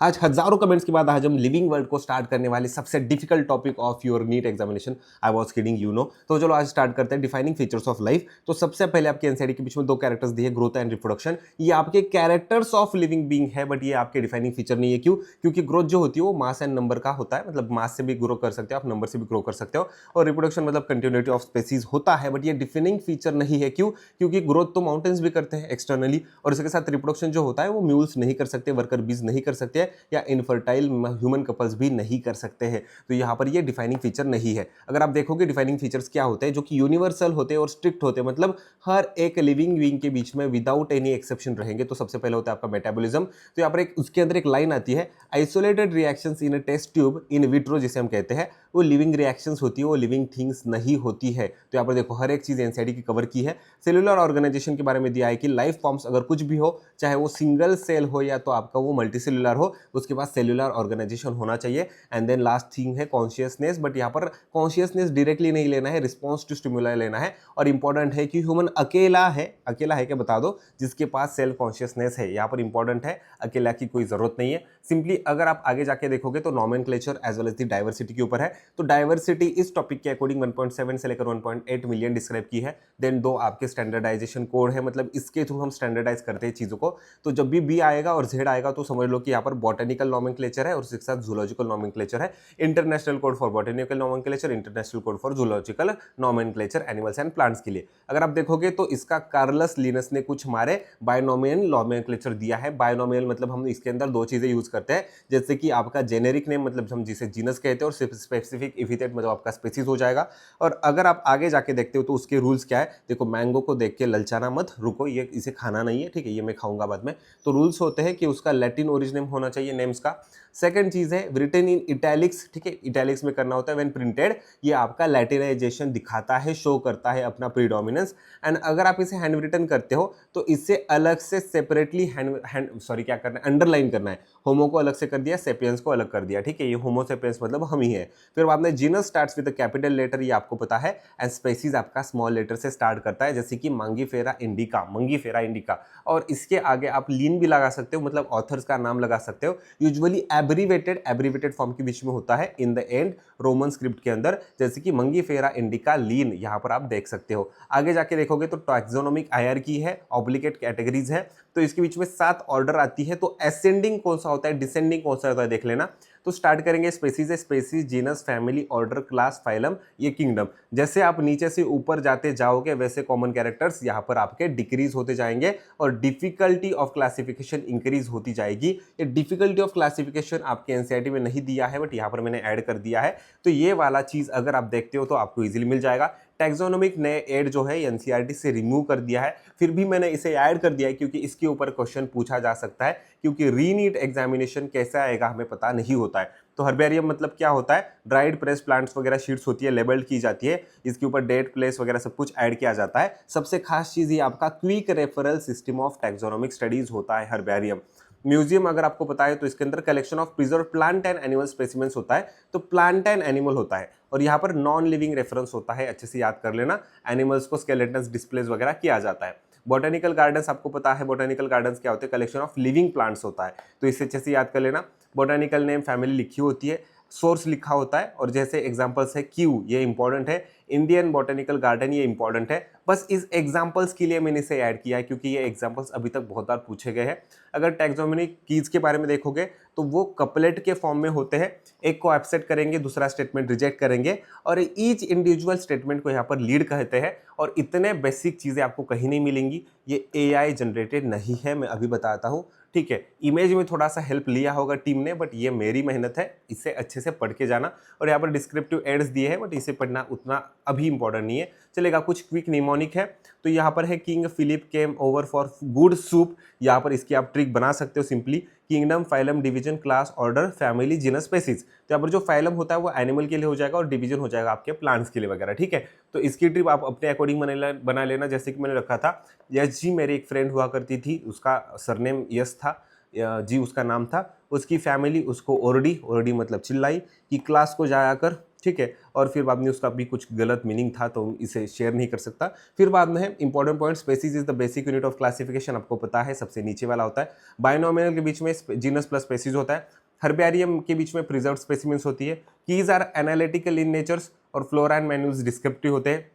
आज हजारों कमेंट्स के बाद आज हम लिविंग वर्ल्ड को स्टार्ट करने वाले सबसे difficult topic of your NEET examination. I was kidding you know. तो चलो आज स्टार्ट करते हैं डिफाइनिंग फीचर्स ऑफ लाइफ। तो सबसे पहले आपके एनसीईआरटी के बीच में दो कैरेक्टर्स दिए, ग्रोथ एंड रिप्रोडक्शन। ये आपके कैरेक्टर्स ऑफ लिविंग बीइंग है, बट ये आपके डिफाइनिंग फीचर नहीं है। क्यों? क्योंकि ग्रोथ जो होती है वो मास एंड नंबर का होता है, मतलब मास से भी ग्रो कर सकते हो आप, नंबर से भी ग्रो कर सकते हो। और रिप्रोडक्शन मतलब कंटिन्यूटी ऑफ स्पेसीज होता है, बट ये डिफाइनिंग फीचर नहीं है। क्यों? क्योंकि ग्रोथ तो माउंटेन्स भी करते हैं एक्सटर्नली, और इसके साथ रिप्रोडक्शन जो होता है वो म्यूल्स नहीं कर सकते, वर्कर बीज नहीं कर सकते हैं, या इनफर्टाइल ह्यूमन कपल्स भी नहीं कर सकते हैं। तो यहाँ पर ये डिफाइनिंग फीचर नहीं है। अगर आप देखोगे डिफाइनिंग फीचर्स क्या होते हैं, जो कि यूनिवर्सल होते हैं और स्ट्रिक्ट होते हैं, मतलब हर एक लिविंग बीइंग के बीच में विदाउट एनी एक्सेप्शन रहेंगे। तो सबसे पहले होता है आपका मेटाबॉलिज्म। तो यहाँ पर एक उसके अंदर एक लाइन आती है, isolated reactions in a test tube in vitro, जिसे हम कहते हैं वो लिविंग रिएक्शंस होती है, वो लिविंग थिंग्स नहीं होती है। तो यहाँ पर देखो हर एक चीज एनसीईआरटी की कवर की है। सेलुलर ऑर्गेनाइजेशन के बारे में दिया है कि लाइफ फॉर्म्स अगर कुछ भी हो, चाहे वो सिंगल सेल हो या तो आपका वो मल्टीसेलुलर हो, उसके पास सेलुलर ऑर्गेनाइजेशन होना चाहिए। एंड देन लास्ट थिंग है कॉन्शियसनेस, बट यहाँ पर कॉन्शियसनेस डायरेक्टली नहीं लेना है, रिस्पॉन्स टू स्टिमुलाई लेना है। और इंपॉर्टेंट है कि ह्यूमन अकेला है क्या बता दो जिसके पास सेल्फ कॉन्शियसनेस है। यहाँ पर इंपॉर्टेंट है, अकेला की कोई जरूरत नहीं है। सिंपली अगर आप आगे जाके देखोगे तो nomenclature as well as the diversity के ऊपर है। तो डाइवर्सिटी इस टॉपिक के अकॉर्डिंग 1.7 से लेकर 1.8 मिलियन डिस्क्राइब की है। देन दो आपके स्टैंडर्डाइजेशन कोड है, मतलब इसके थ्रू हम स्टैंडर्डाइज करते हैं चीजों को। तो जब भी बी आएगा और जेड आएगा तो समझ लो कि यहाँ पर बॉटनिकल नॉमेनक्लेचर है और उसके साथ जूलॉजिकल नॉमेनक्लेचर है। International code for botanical nomenclature, international code for zoological nomenclature animals and plants के लिए। अगर आप देखोगे तो इसका कार्लस लिनस ने कुछ हमारे बायनोमियल नॉमेनक्लेचर दिया है। बायनोमियल मतलब हम इसके अंदर दो चीजें यूज करते हैं, जैसे कि आपका जेनेरिक नेम मतलब हम जिसे जीनस कहते हैं, और स्पेसिफिक एपिथेट मतलब आपका स्पीसीज हो जाएगा। और अगर आप आगे जाके देखते हो तो उसके रूल्स क्या है, देखो मैंगो को देख के ललचाना मत, रुको ये इसे खाना नहीं है, ठीक है, ये मैं खाऊंगा बाद में। तो रूल्स होते हैं कि उसका लैटिन ओरिजिन होना चाहिए नेम्स का। सेकंड चीज है रिटन इन इटैलिक्स, ठीक है, इटैलिक्स में करना होता है व्हेन प्रिंटेड, ये आपका लैटिनाइजेशन दिखाता है, शो करता है अपना प्रीडोमिनेंस। एंड अगर आप इसे हैंड रिटन करते हो तो इससे अलग से सेपरेटली क्या करना है, अंडरलाइन करना है। होमो को अलग से कर दिया, सेपियंस को अलग कर दिया, ठीक है, ये होमो सेपियंस मतलब हम ही है। फिर बाद में genus starts with capital letter, ये आपको पता है, एंड स्पेसीज आपका स्मॉल लेटर से स्टार्ट करता है, जैसे कि मंगीफेरा इंडिका। और इसके आगे आप लीन भी लगा सकते हो, मतलब ऑथर्स का नाम लगा सकते हो। यूजुअली एब्रीवेटेड फॉर्म के बीच में होता है in the end Roman script के अंदर, जैसे कि मंगीफेरा इंडिका लीन, यहां पर आप देख सकते हो। आगे जाके देखोगे तो टैक्सोनॉमिक हायरार्की है, ऑब्लिगेट कैटेगरीज है, तो इसके बीच में 7 ऑर्डर आती है। तो असेंडिंग कौन सा होता है, डिसेंडिंग कौन सा होता है, देख लेना। तो स्टार्ट करेंगे species, genus, family, order, class, phylum, ये किंगडम। जैसे आप नीचे से ऊपर जाते जाओगे वैसे कॉमन कैरेक्टर्स यहाँ पर आपके डिक्रीज होते जाएंगे और डिफिकल्टी ऑफ क्लासिफिकेशन इंक्रीज होती जाएगी। ये डिफिकल्टी ऑफ क्लासिफिकेशन आपके एनसीईआरटी में नहीं दिया है, बट यहाँ पर मैंने ऐड कर दिया है। तो ये वाला चीज अगर आप देखते हो तो आपको इजीली मिल जाएगा। टैक्सोनॉमिक ने एड जो है एनसीईआरटी से रिमूव कर दिया है, फिर भी मैंने इसे ऐड कर दिया है क्योंकि इसके ऊपर क्वेश्चन पूछा जा सकता है, क्योंकि रीनीट एग्जामिनेशन कैसा आएगा हमें पता नहीं होता है। तो हर्बेरियम मतलब क्या होता है, ड्राइड प्रेस प्लांट्स वगैरह शीट्स होती है, लेबल्ड की जाती है, इसके ऊपर डेट, प्लेस वगैरह सब कुछ ऐड किया जाता है। सबसे खास चीज ये आपका quick referral system of taxonomic studies होता है हर्बेरियम। म्यूजियम अगर आपको पता है तो इसके अंदर collection of preserve plant and animal specimens होता है, तो प्लांट एंड एनिमल होता है। और यहाँ पर नॉन लिविंग रेफरेंस होता है, अच्छे से याद कर लेना। एनिमल्स को स्केलेटन्स डिस्प्लेस वगैरह किया जाता है। बॉटेनिकल गार्डन्स आपको पता है, बॉटेनिकल गार्डन्स क्या होते हैं, कलेक्शन ऑफ लिविंग प्लांट्स होता है, तो इसे अच्छे से याद कर लेना। बॉटेनिकल नेम, फैमिली लिखी होती है, सोर्स लिखा होता है, और जैसे एग्जांपल्स है क्यू, ये इंपॉर्टेंट है, इंडियन बॉटेनिकल गार्डन, ये इंपॉर्टेंट है। बस इस एग्जांपल्स के लिए मैंने इसे ऐड किया है क्योंकि ये एग्जांपल्स अभी तक बहुत बार पूछे गए हैं। अगर टैक्सोनॉमिक कीज के बारे में देखोगे तो वो कपलेट के फॉर्म में होते हैं, एक को एक्सेप्ट करेंगे, दूसरा स्टेटमेंट रिजेक्ट करेंगे, और ईच इंडिविजुअल स्टेटमेंट को यहाँ पर लीड कहते हैं। और इतने बेसिक चीजें आपको कहीं नहीं मिलेंगी, ये एआई जनरेटेड नहीं है, मैं अभी बताता हूँ, ठीक है। इमेज में थोड़ा सा हेल्प लिया होगा टीम ने, बट ये मेरी मेहनत है, इसे अच्छे से पढ़ के जाना। और यहाँ पर डिस्क्रिप्टिव एड्स दिए हैं, बट इसे पढ़ना उतना अभी इंपॉर्टेंट नहीं है, चलेगा। कुछ क्विक निमोनिक है, तो यहाँ पर है king Philip came over for good soup, यहाँ पर इसकी आप ट्रिक बना सकते हो simply. Kingdom, phylum, division, class, order, family, genus, species. तो यहाँ पर जो फाइलम होता है वो एनिमल के लिए हो जाएगा और डिवीजन हो जाएगा आपके प्लांट्स के लिए वगैरह, ठीक है। तो इसकी ट्रिप आप अपने अकॉर्डिंग बना लेना, जैसे कि मैंने रखा था। यश जी मेरी एक फ्रेंड हुआ करती थी, उसका सरनेम यश था, जी उसका नाम था, उसकी फैमिली उसको ओरडी, ओरडी मतलब चिल्लाई कि क्लास को जाया कर, ठीक है। और फिर बाद में उसका भी कुछ गलत मीनिंग था तो इसे शेयर नहीं कर सकता। फिर बाद में है important point, species is the basic unit of classification, आपको पता है सबसे नीचे वाला होता है। बाइनोमियल के बीच में जीनस प्लस स्पेसीज होता है। हर्बेरियम के बीच में प्रिजर्व स्पेसिमेंस होती है। Keys are analytical in natures और फ्लोरा एंड मैन्यूज डिस्क्रिप्टिव होते हैं।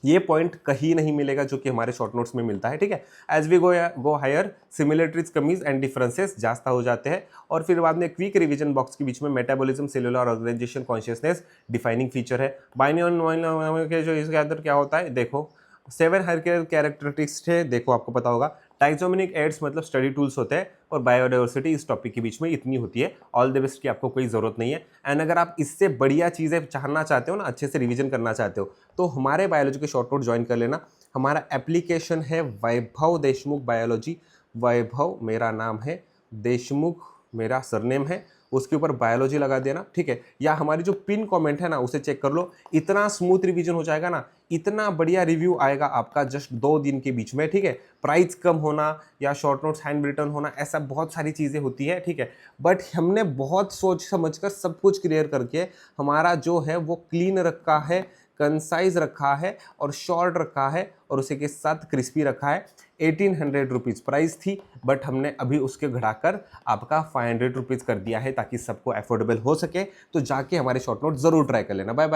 ये पॉइंट कहीं नहीं मिलेगा जो कि हमारे शॉर्ट नोट्स में मिलता है, ठीक है। As we go higher similarities कमीज एंड डिफरेंसेस जास्ता हो जाते हैं। और फिर बाद में क्विक रिवीजन बॉक्स के बीच में metabolism, cellular organisation, consciousness defining feature है। बाइनोमियल के जो इसके अंदर क्या होता है, देखो 7 हायरार्किकल कैरेक्टरिस्टिक्स है, देखो आपको पता होगा। टाइजोमिनिक एड्स मतलब स्टडी टूल्स होते हैं। और बायोडाइवर्सिटी इस टॉपिक के बीच में इतनी होती है। ऑल द बेस्ट की आपको कोई ज़रूरत नहीं है। एंड अगर आप इससे बढ़िया चीज़ें जानना चाहते हो ना, अच्छे से रिवीजन करना चाहते हो, तो हमारे बायोलॉजी के शॉर्ट नोट ज्वाइन कर लेना। हमारा एप्लीकेशन है वैभव देशमुख बायोलॉजी। वैभव मेरा नाम है, देशमुख मेरा सरनेम है, उसके ऊपर बायोलॉजी लगा देना, ठीक है। या हमारी जो पिन कमेंट है ना उसे चेक कर लो, इतना स्मूथ रिवीजन हो जाएगा ना, इतना बढ़िया रिव्यू आएगा आपका जस्ट 2 दिन के बीच में, ठीक है। प्राइस कम होना या शॉर्ट नोट्स हैंड रिटर्न होना, ऐसा बहुत सारी चीज़ें होती है, ठीक है। बट हमने बहुत सोच समझकर सब कुछ क्लियर करके हमारा जो है वो क्लीन रखा है, कंसाइज रखा है और शॉर्ट रखा है और उसी के साथ क्रिस्पी रखा है। 1800 रुपीज़ प्राइस थी, बट हमने अभी उसके घटाकर आपका 500 रुपीज़ कर दिया है ताकि सबको अफोर्डेबल हो सके। तो जाके हमारे शॉर्ट नोट ज़रूर ट्राई कर लेना। Bye bye.